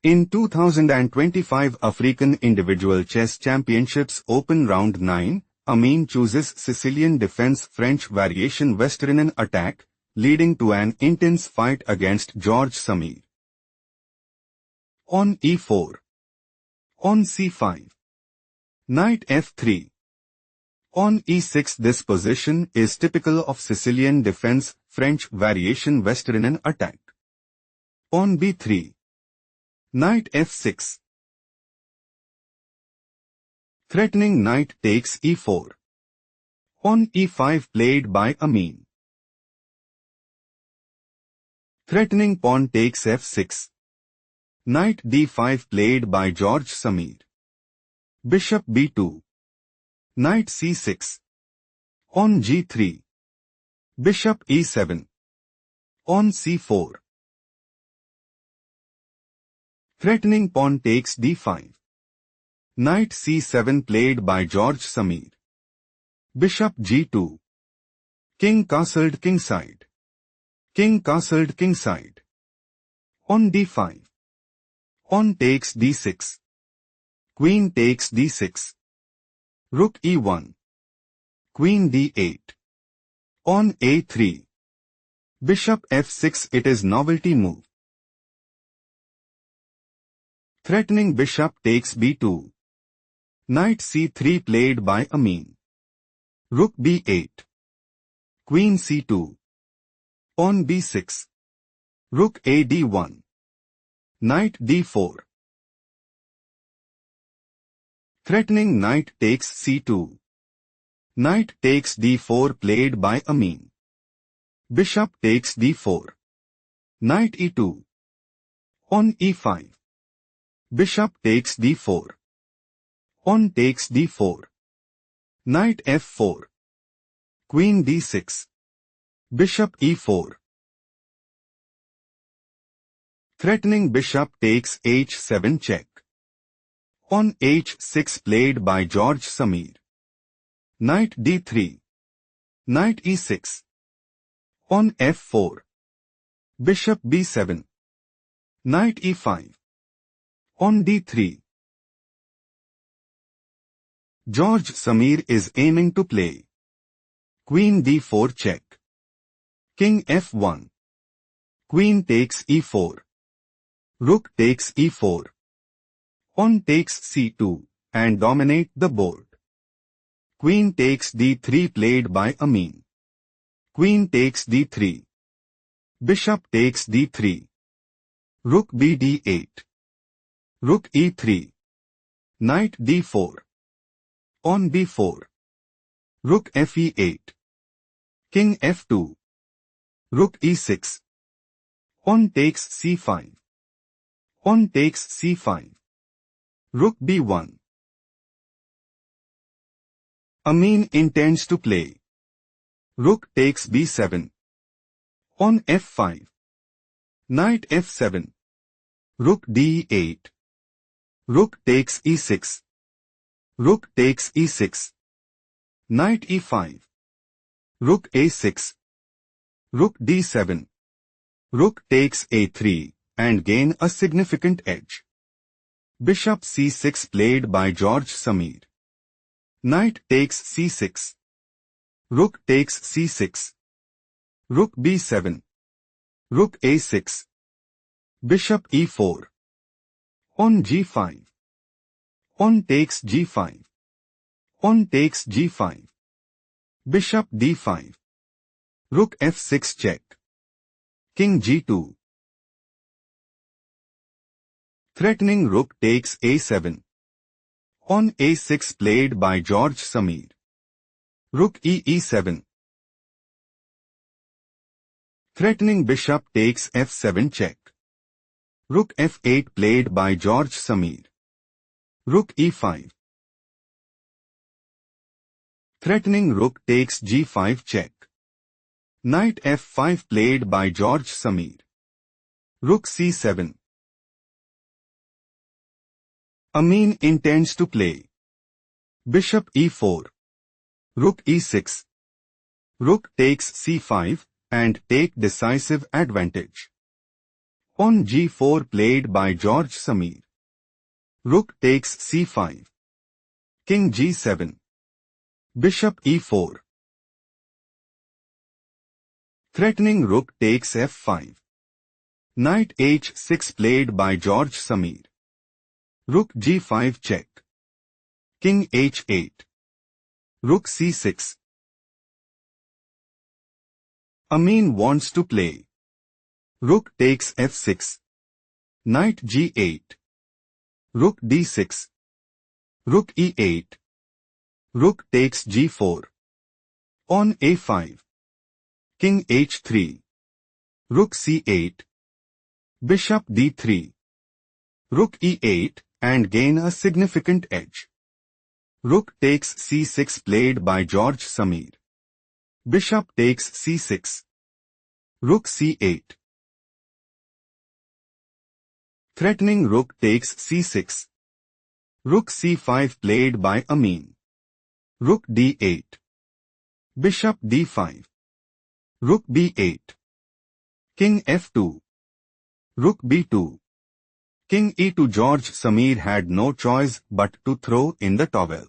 In 2025 African Individual Chess Championships Open Round 9, Amin chooses Sicilian defense French variation Western attack, leading to an intense fight against George Samir. On e4. On c5. Knight f3. On e6. This position is typical of Sicilian defense French variation Western attack. On b3. Knight f6. Threatening knight takes e4. On e5 played by Amin. Threatening pawn takes f6. Knight d5 played by George Samir. Bishop b2. Knight c6. On g3. Bishop e7. On c4. Threatening pawn takes d5. Knight c7 played by George Samir. Bishop g2. King castled kingside. King castled kingside. On d5. On takes d6. Queen takes d6. Rook e1. Queen d8. On a3. Bishop f6. It is novelty move. Threatening bishop takes b2. Knight c3 played by Amin. Rook b8. Queen c2. On b6. Rook a d1. Knight d4. Threatening knight takes c2. Knight takes d4 played by Amin. Bishop takes d4. Knight e2. On e5. Bishop takes d4. On takes d4. Knight f4. Queen d6. Bishop e4. Threatening bishop takes h7 check. On h6 played by George Samir. Knight d3. Knight e6. On f4. Bishop b7. Knight e5. On d3. George Samir is aiming to play Queen d4 check. King f1. Queen takes e4. Rook takes e4. On takes c2 and dominate the board. Queen takes d3 played by Amin. Queen takes d3. Bishop takes d3. Rook b d8. Rook e3. Knight d4. On b4. Rook fe8. King f2. Rook e6. On takes c5. On takes c5. Rook b1. Amin intends to play Rook takes b7. On f5. Knight f7. Rook d8. Rook takes e6. Rook takes e6. Knight e5. Rook a6. Rook d7. Rook takes a3 and gain a significant edge. Bishop c6 played by George Samir. Knight takes c6. Rook takes c6. Rook b7. Rook a6. Bishop e4. On g5. On takes g5. On takes g5. Bishop d5. Rook f6 check. King g2. Threatening rook takes a7. On a6 played by George Samir. Rook e7. Threatening bishop takes f7 check. Rook f8 played by George Samir. Rook e5. Threatening rook takes g5 check. Knight f5 played by George Samir. Rook c7. Amin intends to play Bishop e4. Rook e6. Rook takes c5 and take decisive advantage. Pawn g4 played by George Samir. Rook takes c5. King g7. Bishop e4. Threatening rook takes f5. Knight h6 played by George Samir. Rook g5 check. King h8. Rook c6. Amin wants to play. Rook takes f6. Knight g8. Rook d6. Rook e8. Rook takes g4. Pawn a5. King h3. Rook c8. Bishop d3. Rook e8 and gain a significant edge. Rook takes c6 played by George Samir. Bishop takes c6. Rook c8. Threatening rook takes c6. Rook c5 played by Amin. Rook d8. Bishop d5. Rook b8. King f2. Rook b2. King e2. George Samir had no choice but to throw in the towel.